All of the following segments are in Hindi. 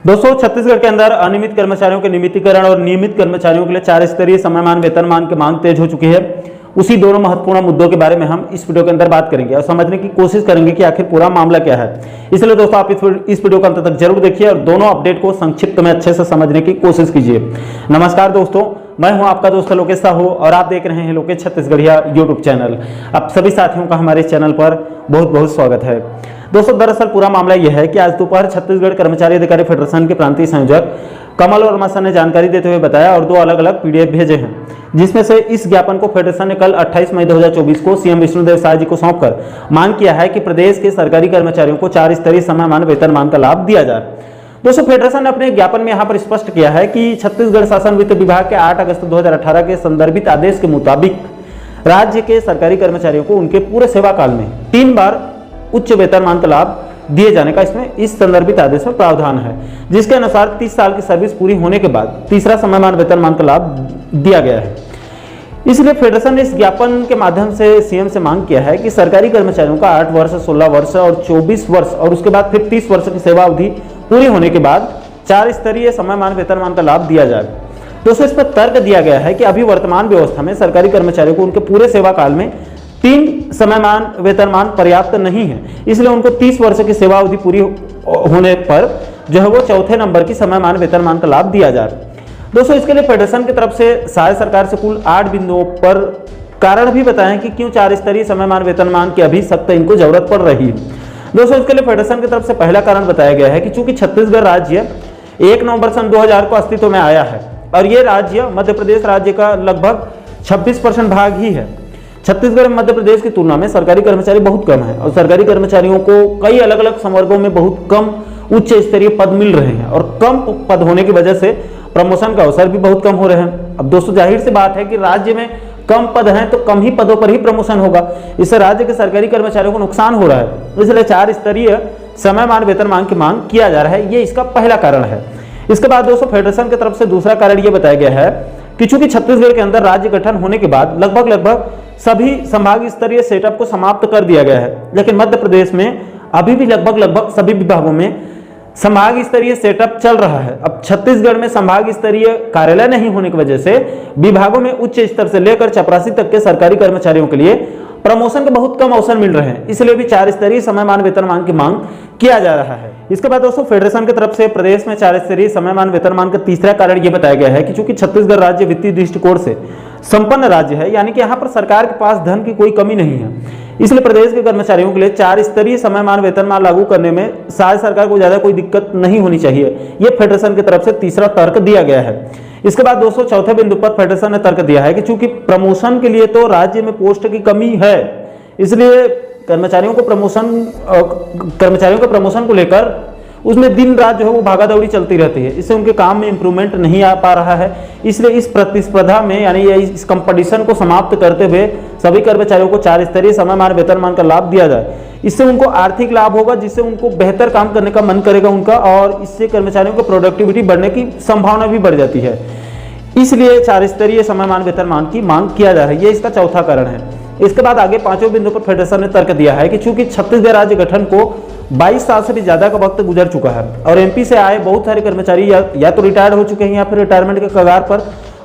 दोस्तों छत्तीसगढ़ के अंदर अनियमित कर्मचारियों के नियमितीकरण और नियमित कर्मचारियों के लिए 4 स्तरीय समयमान वेतनमान की मांग तेज हो चुकी है। उसी दोनों महत्वपूर्ण मुद्दों के बारे में हम इस वीडियो के अंदर बात करेंगे और समझने की कोशिश करेंगे कि आखिर पूरा मामला क्या है। इसलिए दोस्तों आप इस वीडियो को अंत तक जरूर देखिए और दोनों अपडेट को संक्षिप्त में अच्छे से समझने की कोशिश कीजिए। नमस्कार दोस्तों, मैं हूं आपका दोस्त लोकेश साहू और आप देख रहे हैं लोकेश छत्तीसगढ़िया यूट्यूब चैनल। आप सभी साथियों का हमारे चैनल पर बहुत बहुत स्वागत है। दोस्तों दरअसल पूरा मामला यह है कि आज दोपहर छत्तीसगढ़ कर्मचारी अधिकारी फेडरेशन के प्रांतीय संयोजक कमल वर्मा सर ने जानकारी देते हुए बताया और 2 अलग-अलग पीडीएफ भेजे हैं, जिसमें से इस ज्ञापन को फेडरेशन ने कल 28 मई 2024 को सीएम विष्णुदेव साय जी को सौंपकर मांग किया है कि प्रदेश के सरकारी कर्मचारियों को 4 स्तरीय समयमान वेतनमान का लाभ दिया जाए। दोस्तों फेडरेशन ने अपने ज्ञापन में यहाँ पर स्पष्ट किया है कि छत्तीसगढ़ शासन वित्त विभाग के 8 अगस्त 2018 के संदर्भित आदेश के मुताबिक राज्य के सरकारी कर्मचारियों को उनके पूरे सेवा काल में 3 बार उच्च वेतनमान का लाभ दिए जाने का इसमें इस संदर्भित आदेश में प्रावधान है, जिसके अनुसार 30 साल की सर्विस पूरी होने के बाद तीसरा समयमान वेतनमान का लाभ दिया गया है। इसलिए फेडरेशन ने इस ज्ञापन के माध्यम से सीएम से मांग किया है कि सरकारी कर्मचारियों का 8 वर्ष, 16 वर्ष और 24 वर्ष और उसके बाद फिर 30 वर्ष की सेवा अवधि पूरी होने के बाद 4 स्तरीय समयमान वेतनमान का लाभ दिया जाए। दोस्तों इसमें तर्क दिया गया है कि अभी वर्तमान व्यवस्था में सरकारी कर्मचारियों को उनके पूरे सेवा काल में 3 समयमान वेतनमान पर्याप्त नहीं है, इसलिए उनको 30 वर्ष की सेवा अवधि पूरी होने पर जो है वो चौथे नंबर की समयमान वेतनमान का लाभ दिया जाए। दोस्तों इसके लिए फेडरेशन की तरफ से साय सरकार से कुल 8 बिंदुओं पर कारण भी बताएं कि क्यों 4 स्तरीय समयमान वेतनमान की अभी सख्त इनको जरूरत पड़ रही है। दोस्तों इसके लिए फेडरेशन की तरफ से पहला कारण बताया गया है कि चूंकि छत्तीसगढ़ राज्य 1 नवंबर सन 2000 को अस्तित्व में आया है और ये राज्य मध्य प्रदेश राज्य का लगभग 26% भाग ही है। छत्तीसगढ़ में मध्य प्रदेश की तुलना में सरकारी कर्मचारी बहुत कम है और सरकारी कर्मचारियों को कई अलग अलग संवर्गों में बहुत कम उच्च स्तरीय पद मिल रहे हैं और कम पद होने की वजह से प्रमोशन का अवसर भी बहुत कम हो रहे हैं। अब दोस्तों जाहिर सी बात है कि राज्य में कम पद हैं तो कम ही पदों पर ही प्रमोशन होगा, इससे राज्य के सरकारी कर्मचारियों को नुकसान हो रहा है। इसलिए 4 स्तरीय समयमान वेतनमान की मांग किया जा रहा है, ये इसका पहला कारण है। इसके बाद दोस्तों फेडरेशन की तरफ से दूसरा कारण ये बताया गया है कि चूंकि छत्तीसगढ़ के अंदर राज्य गठन होने के बाद लगभग सभी संभाग स्तरीय सेटअप को समाप्त कर दिया गया है, लेकिन मध्य प्रदेश में अभी भी लगभग सभी विभागों में संभाग स्तरीय सेटअप चल रहा है। अब छत्तीसगढ़ में संभाग स्तरीय कार्यालय नहीं होने की वजह से विभागों में उच्च स्तर से लेकर चपरासी तक के सरकारी कर्मचारियों के लिए प्रमोशन के बहुत कम अवसर मिल रहे हैं, इसलिए भी 4 स्तरीय समयमान वेतनमान की मांग किया जा रहा है। इसके बाद दोस्तों फेडरेशन की तरफ से प्रदेश में 4 स्तरीय समयमान वेतनमान का तीसरा कारण यह बताया गया है कि चूंकि छत्तीसगढ़ राज्य वित्तीय दृष्टिकोण से संपन्न राज्य है, यानी कि यहाँ पर सरकार के पास धन की कोई कमी नहीं है, इसलिए प्रदेश के कर्मचारियों के लिए 4 स्तरीय समयमान वेतनमान लागू करने में राज्य सरकार को ज्यादा कोई दिक्कत नहीं होनी चाहिए। यह फेडरेशन की तरफ से तीसरा तर्क दिया गया है। इसके बाद दोस्तों चौथे बिंदु पर फेडरेशन ने तर्क दिया है कि चूंकि प्रमोशन के लिए तो राज्य में पोस्ट की कमी है, इसलिए कर्मचारियों के प्रमोशन को लेकर उसमें दिन रात जो है वो भागादौड़ी चलती रहती है, इससे उनके काम में इंप्रूवमेंट नहीं आ पा रहा है। इसलिए इस प्रतिस्पर्धा में यानी इस कंपटीशन को समाप्त करते हुए सभी कर्मचारियों को 4 स्तरीय समयमान वेतनमान का लाभ दिया जाए। इससे उनको आर्थिक लाभ होगा, जिससे उनको बेहतर काम करने का मन करेगा उनका, और इससे कर्मचारियों की प्रोडक्टिविटी बढ़ने की संभावना भी बढ़ जाती है। इसलिए 4 स्तरीय समयमान वेतनमान की मांग किया जा रहा है, ये इसका चौथा कारण है। इसके बाद आगे 5वें बिंदु पर फेडरेशन ने तर्क दिया है कि चूंकि छत्तीसगढ़ राज्य गठन को 22 साल से भी ज्यादा का वक्त गुजर चुका है और एमपी से आए बहुत सारे कर्मचारी या तो रिटायर्ड हो चुके हैं या फिर रिटायरमेंट के कगार पर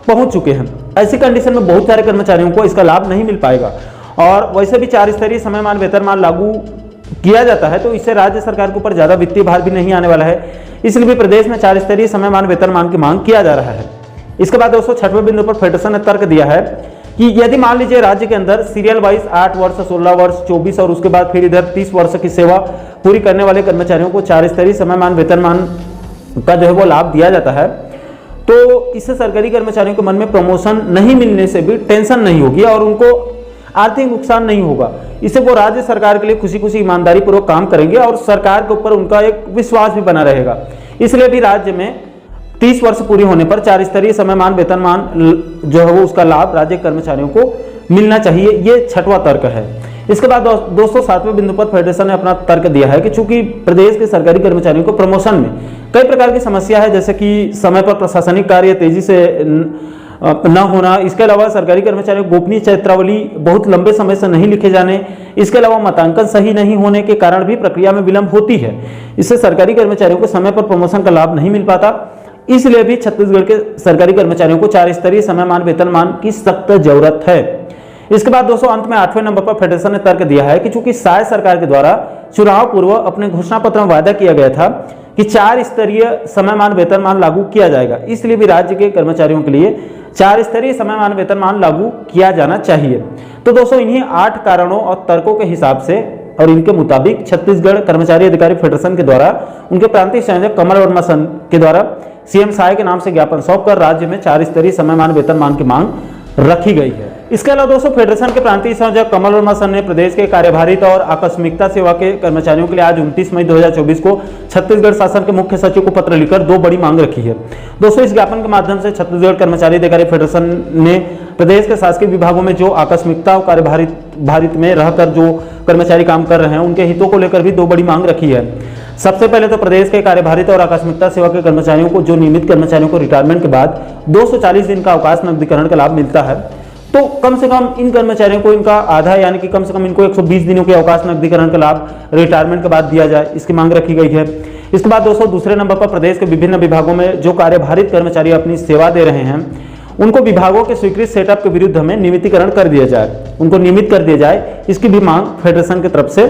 पहुंच चुके हैं। ऐसी कंडीशन में बहुत सारे कर्मचारियों को इसका लाभ नहीं मिल पाएगा और वैसे भी 4 स्तरीय समयमान वेतनमान लागू किया जाता है तो इससे राज्य सरकार के ऊपर ज्यादा वित्तीय भार भी नहीं आने वाला है, इसलिए भी प्रदेश में 4 स्तरीय समयमान वेतनमान की मांग किया जा रहा है। इसके बाद दोस्तों 6वें बिंदु पर फेडरेशन ने तर्क दिया है कि यदि मान लीजिए राज्य के अंदर सीरियल वाइज 8 वर्ष, 16 वर्ष, 24 और उसके बाद फिर इधर 30 वर्ष की सेवा पूरी करने वाले कर्मचारियों को 4 स्तरीय समयमान वेतनमान का जो है वो लाभ दिया जाता है, तो इससे सरकारी कर्मचारियों के मन में प्रमोशन नहीं मिलने से भी टेंशन नहीं होगी और उनको आर्थिक नुकसान नहीं होगा। इससे वो राज्य सरकार के लिए खुशी खुशी ईमानदारी पूर्वक काम करेंगे और सरकार के ऊपर उनका एक विश्वास भी बना रहेगा। इसलिए भी राज्य में 30 वर्ष पूरी होने पर 4 स्तरीय समयमान वेतनमान जो है वो उसका लाभ राज्य कर्मचारियों को मिलना चाहिए, ये 6वां तर्क है। इसके बाद दोस्तों 7वें बिंदु पर फेडरेशन ने अपना तर्क दिया है कि चूंकि प्रदेश के सरकारी कर्मचारियों को प्रमोशन में कई प्रकार की समस्या है, जैसे कि समय पर प्रशासनिक कार्य तेजी से न होना, इसके अलावा सरकारी कर्मचारियों को गोपनीय चरित्रावली बहुत लंबे समय से नहीं लिखे जाने, इसके अलावा मतांकन सही नहीं होने के कारण भी प्रक्रिया में विलंब होती है। इससे सरकारी कर्मचारियों को समय पर प्रमोशन का लाभ नहीं मिल पाता। इसलिए भी छत्तीसगढ़ के सरकारी कर्मचारियों को 4 स्तरीय समयमान वेतनमान की सख्त जरूरत है। इसके बाद दोस्तों अंत में 8वें नंबर पर फेडरेशन ने तर्क दिया है कि चूंकि शायद सरकार के द्वारा चुनाव पूर्व अपने घोषणा पत्र में वादा किया गया था कि 4 स्तरीय समयमान वेतनमान लागू किया जाएगा, इसलिए भी राज्य के कर्मचारियों के लिए 4 स्तरीय समयमान वेतनमान लागू किया जाना चाहिए। तो दोस्तों इन्हीं 8 कारणों और तर्कों के हिसाब से और इनके मुताबिक छत्तीसगढ़ कर्मचारी अधिकारी फेडरेशन के द्वारा उनके प्रांतीय संयोजक कमल वर्मा सन के द्वारा सीएम सहाय के नाम से ज्ञापन सौंपकर राज्य में 4 स्तरीय समयमान वेतनमान की मांग रखी गई है। इसके अलावा दोस्तों फेडरेशन के प्रांतीय संयोजक कमल वर्मा सन ने प्रदेश के कार्यभारित और आकस्मिकता सेवा के कर्मचारियों के लिए आज 29 मई 2024 को छत्तीसगढ़ शासन के मुख्य सचिव को पत्र लिखकर 2 बड़ी मांग रखी है। दोस्तों इस ज्ञापन के माध्यम से छत्तीसगढ़ कर्मचारी अधिकारी फेडरेशन ने प्रदेश के शासकीय विभागों में जो आकस्मिकता और कार्यभारित में रहकर जो कर्मचारी काम कर रहे हैं उनके हितों को लेकर भी 2 बड़ी मांग रखी है। सबसे पहले तो प्रदेश के कार्यभारित और आकस्मिकता सेवा के कर्मचारियों को जो नियमित कर्मचारियों को रिटायरमेंट के बाद 240 दिन का अवकाश नकदीकरण का लाभ मिलता है, तो कम से कम इन कर्मचारियों को इनका आधा यानी कि कम से कम इनको 120 दिनों के अवकाश नकदीकरण का लाभ रिटायरमेंट के बाद दिया जाए, इसकी मांग रखी गई है। इसके बाद दोस्तों दूसरे नंबर पर प्रदेश के विभिन्न विभागों में जो कार्यभारित कर्मचारी अपनी सेवा दे रहे हैं उनको विभागों के स्वीकृत सेटअप के विरुद्ध में नियमितीकरण कर दिया जाए, उनको नियमित कर दिया जाए, इसकी भी मांग फेडरेशन की तरफ से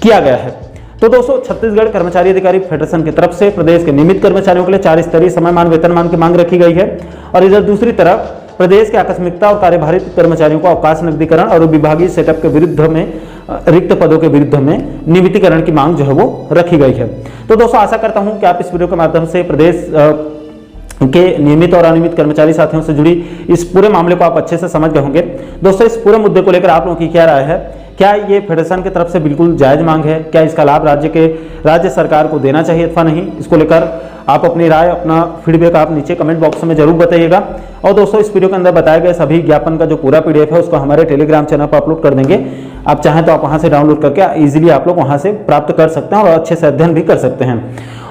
किया गया है। तो दोस्तों छत्तीसगढ़ कर्मचारी अधिकारी फेडरेशन की तरफ से प्रदेश के नियमित कर्मचारियों के लिए 4 स्तरीय समयमान वेतनमान की मांग रखी गई है और इधर दूसरी तरफ प्रदेश के आकस्मिकता और कार्यभारित कर्मचारियों को अवकाश नकदीकरण और विभागीय सेटअप के विरुद्ध में रिक्त पदों के विरुद्ध में नियमितीकरण की मांग जो है वो रखी गई है। तो दोस्तों आशा करता हूं कि आप इस वीडियो के माध्यम से प्रदेश के नियमित और अनियमित कर्मचारी साथियों से जुड़ी इस पूरे मामले को आप अच्छे से समझ गए होंगे। दोस्तों इस पूरे मुद्दे को लेकर आप लोगों की क्या राय है? क्या ये फेडरेशन की तरफ से बिल्कुल जायज मांग है? क्या इसका लाभ राज्य सरकार को देना चाहिए अथवा नहीं? इसको लेकर आप अपनी राय, अपना फीडबैक आप नीचे कमेंट बॉक्स में जरूर बताइएगा। और दोस्तों इस वीडियो के अंदर बताए गए सभी ज्ञापन का जो पूरा पीडीएफ है उसको हमारे टेलीग्राम चैनल पर अपलोड कर देंगे। आप चाहें तो आप वहां से डाउनलोड करके इजीली आप लोग वहां से प्राप्त कर सकते हैं और अच्छे से अध्ययन भी कर सकते हैं।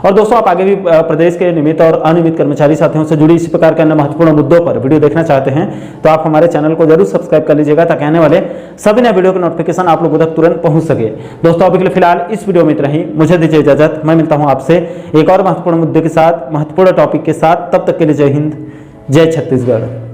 और दोस्तों आप आगे भी प्रदेश के नियमित और अनियमित कर्मचारी साथियों से जुड़ी इसी प्रकार के अन्य महत्वपूर्ण मुद्दों पर वीडियो देखना चाहते हैं तो आप हमारे चैनल को जरूर सब्सक्राइब कर लीजिएगा ताकि आने वाले सभी नए वीडियो के नोटिफिकेशन आप लोगों तक तुरंत पहुंच सके। दोस्तों अभी के लिए फिलहाल इस वीडियो में इतना ही, मुझे दीजिए इजाजत। मैं मिलता हूं आपसे एक और महत्वपूर्ण मुद्दे के साथ, महत्वपूर्ण टॉपिक के साथ। तब तक के लिए जय हिंद, जय छत्तीसगढ़।